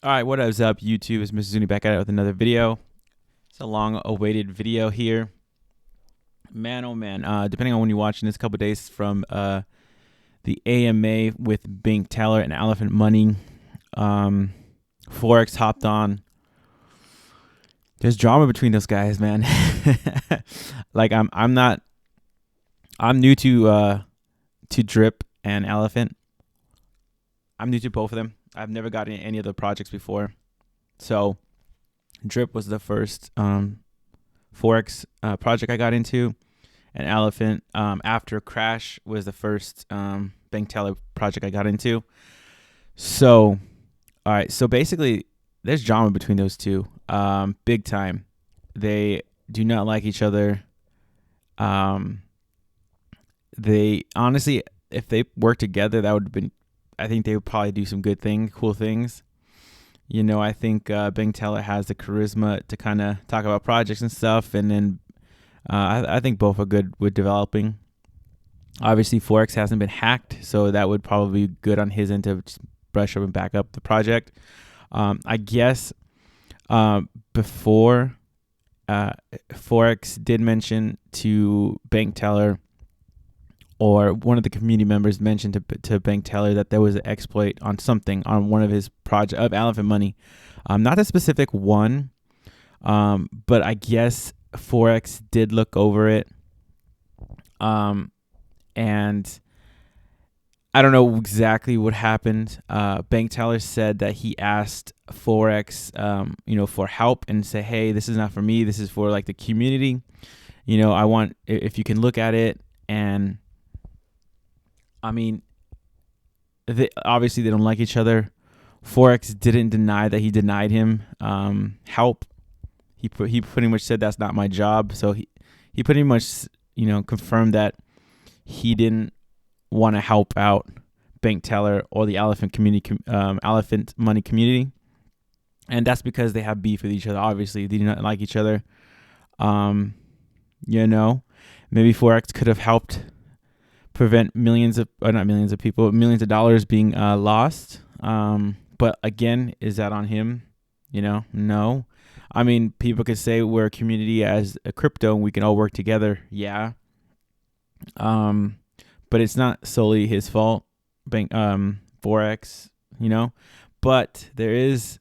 All right, what is up, YouTube? It's Mr. Zuni back at it with another video. It's a long-awaited video here. Man, oh man, depending on when you're watching this, couple days from the AMA with Bank Teller and Elephant Money. Forex hopped on. There's drama between those guys, man. Like I'm new to Drip and Elephant. I'm new to both of them. I've never gotten any of the projects before. So Drip was the first Forex project I got into, and Elephant after Crash was the first Bank Teller project I got into. So, all right. So basically, there's drama between those two, big time. They do not like each other. They honestly, if they worked together, that would have been. I think they would probably do some cool things. You know, I think Bank Teller has the charisma to kind of talk about projects and stuff, and then I think both are good with developing. Obviously, Forex hasn't been hacked, so that would probably be good on his end to just brush up and back up the project. I guess before Forex did mention to Bank Teller, or one of the community members mentioned to Bank Teller that there was an exploit on something on one of his project of Elephant Money, not a specific one, but I guess Forex did look over it, and I don't know exactly what happened. Bank Teller said that he asked Forex, for help and say, hey, this is not for me. This is for like the community. I want if you can look at it. And I mean, obviously they don't like each other. Forex didn't deny that he denied him help. He pretty much said that's not my job. So he pretty much confirmed that he didn't want to help out Bank Teller or the Elephant Money community, and that's because they have beef with each other. Obviously, they do not like each other. Maybe Forex could have helped prevent millions of dollars being lost. But again, is that on him? No. I mean, people could say we're a community as a crypto and we can all work together. Yeah. But it's not solely his fault. Forex, but there is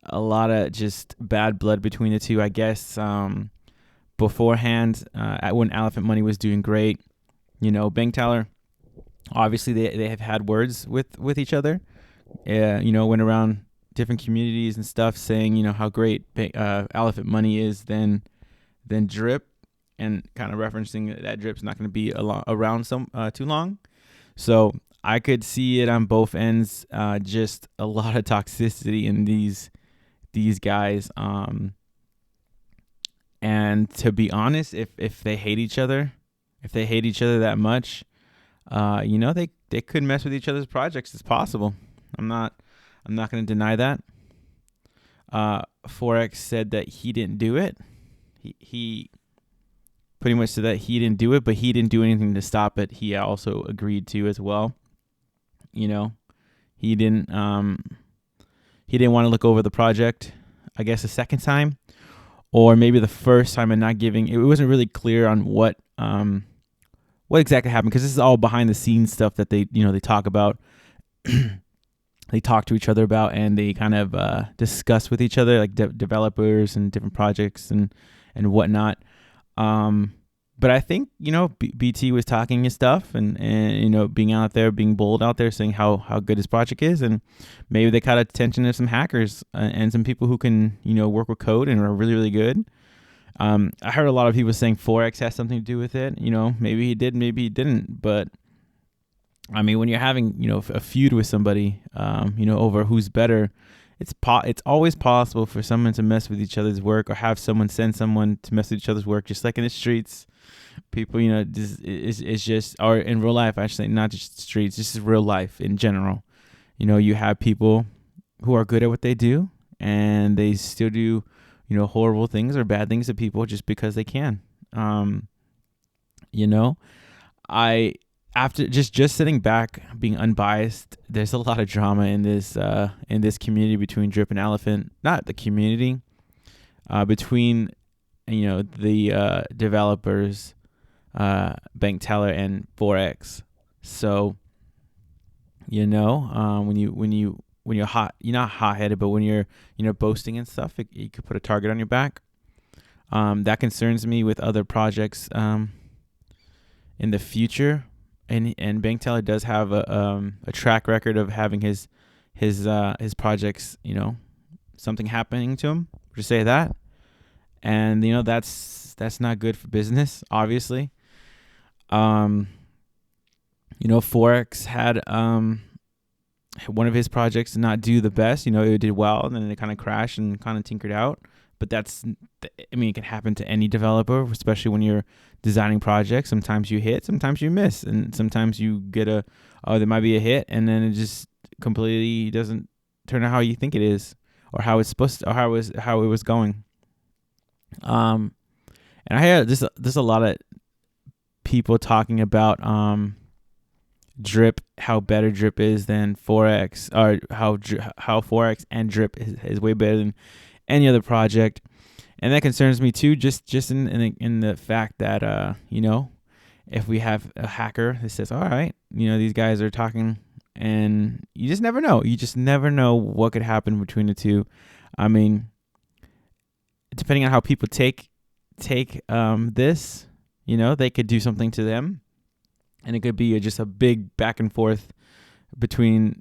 a lot of just bad blood between the two, I guess. Beforehand, when Elephant Money was doing great, Bank Teller, obviously they have had words with each other. Went around different communities and stuff saying, how great Elephant Money is than Drip, and kind of referencing that Drip's not going to be around too long. So I could see it on both ends. Just a lot of toxicity in these guys. And to be honest, if they hate each other, that much, they could mess with each other's projects. It's possible. I'm not going to deny that. Forex said that he didn't do it. He pretty much said that he didn't do it, but he didn't do anything to stop it. He also agreed to as well. He didn't want to look over the project, I guess, a second time, or maybe the first time, and not giving. It wasn't really clear on what exactly happened, because this is all behind the scenes stuff that they talk about. They talk to each other about, and they kind of discuss with each other, like developers and different projects and whatnot. But I think, BT was talking his stuff and being out there, being bold out there, saying how good his project is. And maybe they caught attention to some hackers and some people who can, work with code and are really, really good. I heard a lot of people saying Forex has something to do with it. Maybe he did, maybe he didn't. But I mean, when you're having, a feud with somebody, over who's better, it's always possible for someone to mess with each other's work, or have someone send someone to mess with each other's work, just like in the streets. People, it's just, or in real life, I should say, not just streets, just real life in general. You have people who are good at what they do, and they still do, horrible things or bad things to people just because they can. I after just sitting back, being unbiased, there's a lot of drama in this community between Drip and Elephant. Not the community, between the developers, bank teller and Forex. So when you're hot, you're not hot headed, but when you're boasting and stuff, you could put a target on your back. That concerns me with other projects in the future. And bank teller does have a track record of having his projects, something happening to him. Just say that, and that's not good for business, obviously. Forex had one of his projects not do the best. It did well, and then it kind of crashed and kind of tinkered out. But it can happen to any developer, especially when you're designing projects. Sometimes you hit, sometimes you miss, and sometimes you get there might be a hit, and then it just completely doesn't turn out how you think it is, or how it's supposed to, or how it was going. And I hear there's a lot of people talking about Drip, how better Drip is than Forex, or how Forex and Drip is way better than any other project. And that concerns me too, just in the fact that if we have a hacker that says, all right, these guys are talking, and you just never know. You just never know what could happen between the two. I mean, depending on how people take this, they could do something to them, and it could be just a big back and forth between,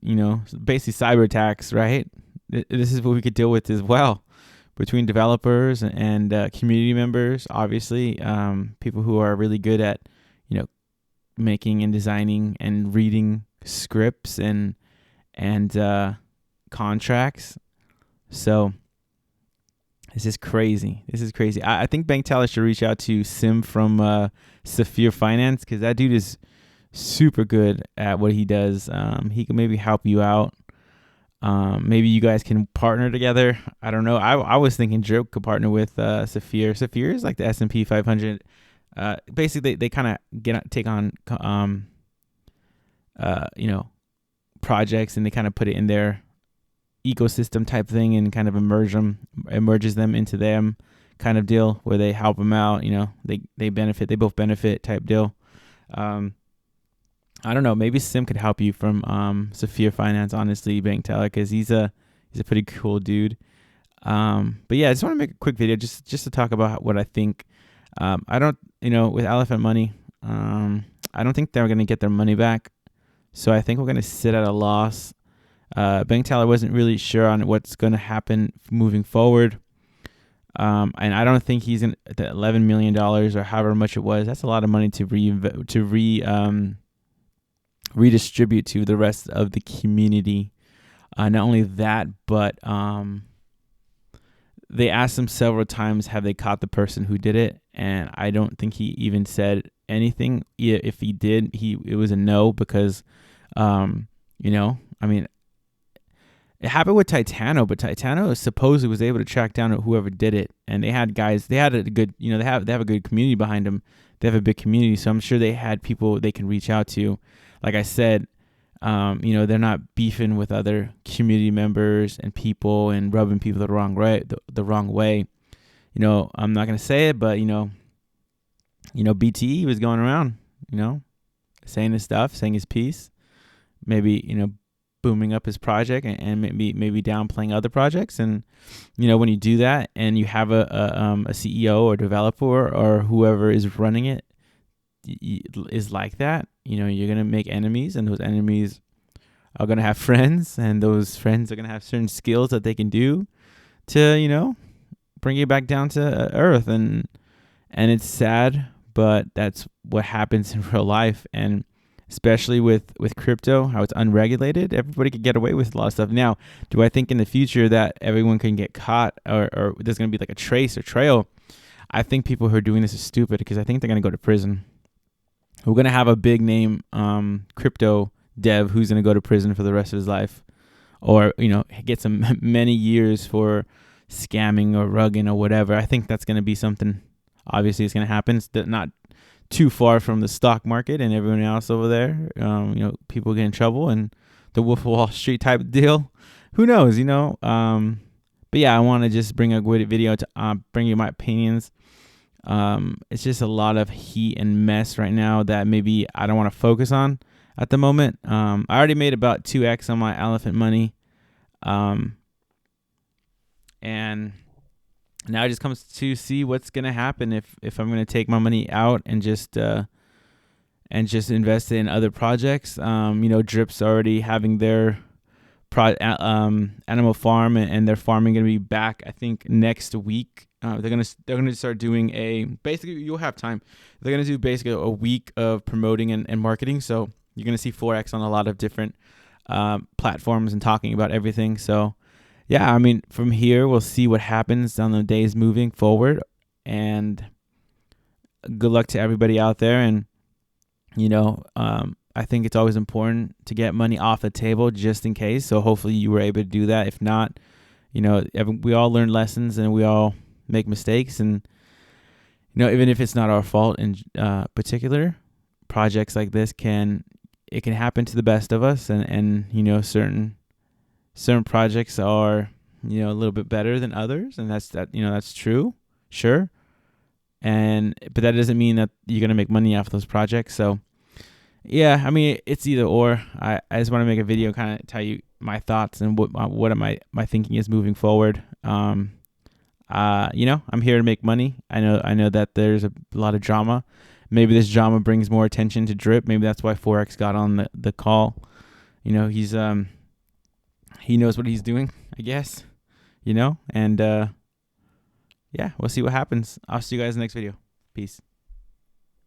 basically cyber attacks, right? This is what we could deal with as well, between developers and community members. Obviously, people who are really good at, making and designing and reading scripts and contracts. So this is crazy. I think bank teller should reach out to Sim from Safuu Finance, because that dude is super good at what he does. He can maybe help you out. Maybe you guys can partner together. I don't know. I was thinking Drip could partner with Safuu. Safuu is like the S&P 500. Basically, they kind of take on projects, and they kind of put it in their ecosystem type thing, and kind of emerges them into them kind of deal, where they help them out. They benefit. They both benefit type deal. I don't know. Maybe Sim could help you from Safuu Finance, honestly, bank teller, because he's a pretty cool dude. But yeah, I just want to make a quick video just to talk about what I think. I don't, with Elephant Money, I don't think they're going to get their money back. So I think we're going to sit at a loss. Bank teller wasn't really sure on what's going to happen moving forward. And I don't think he's the $11 million or however much it was. That's a lot of money to redistribute to the rest of the community. Not only that, but they asked him several times, have they caught the person who did it? And I don't think he even said anything. If he did, it was a no, because it happened with Titano, but Titano supposedly was able to track down whoever did it, and they had a good, they have a good community behind them. They have a big community, so I'm sure they had people they can reach out to. Like I said, they're not beefing with other community members and people and rubbing people the wrong way. I'm not gonna say it, but BTE was going around, saying his stuff, saying his piece, maybe booming up his project and maybe downplaying other projects. And when you do that, and you have a CEO or developer or whoever is running it is like that, you're gonna make enemies, and those enemies are gonna have friends, and those friends are gonna have certain skills that they can do to bring you back down to earth. And it's sad, but that's what happens in real life. And especially with crypto, how it's unregulated, everybody could get away with a lot of stuff. Now, do I think in the future that everyone can get caught, or there's going to be like a trace or trail? I think people who are doing this are stupid, because I think they're going to go to prison. We're going to have a big name crypto dev who's going to go to prison for the rest of his life, or get some many years for scamming or rugging or whatever. I think that's going to be something. Obviously, it's going to happen. It's not too far from the stock market and everyone else over there. People get in trouble and the Wolf of Wall Street type of deal. Who knows, But yeah, I want to just bring a good video to bring you my opinions. It's just a lot of heat and mess right now that maybe I don't want to focus on at the moment. I already made about 2x on my elephant money. And now it just comes to see what's going to happen if I'm going to take my money out and just invest in other projects. Drip's already having their animal farm, and their farming going to be back, I think, next week. They're gonna start doing basically, you'll have time. They're gonna do basically a week of promoting and marketing. So you're gonna see Forex on a lot of different platforms and talking about everything. So yeah, I mean, from here we'll see what happens on the days moving forward. And good luck to everybody out there. And I think it's always important to get money off the table just in case. So hopefully you were able to do that. If not, we all learn lessons and we all make mistakes. And, even if it's not our fault in particular, projects like this can happen to the best of us. And certain projects are, a little bit better than others. And that's true. Sure. But that doesn't mean that you're going to make money off those projects. So, yeah, I mean, it's either or. I just want to make a video, kind of tell you my thoughts and what my thinking is moving forward. I'm here to make money. I know that there's a lot of drama. Maybe this drama brings more attention to Drip. Maybe that's why Forex got on the call. He's he knows what he's doing, I guess. And yeah, we'll see what happens. I'll see you guys in the next video. Peace.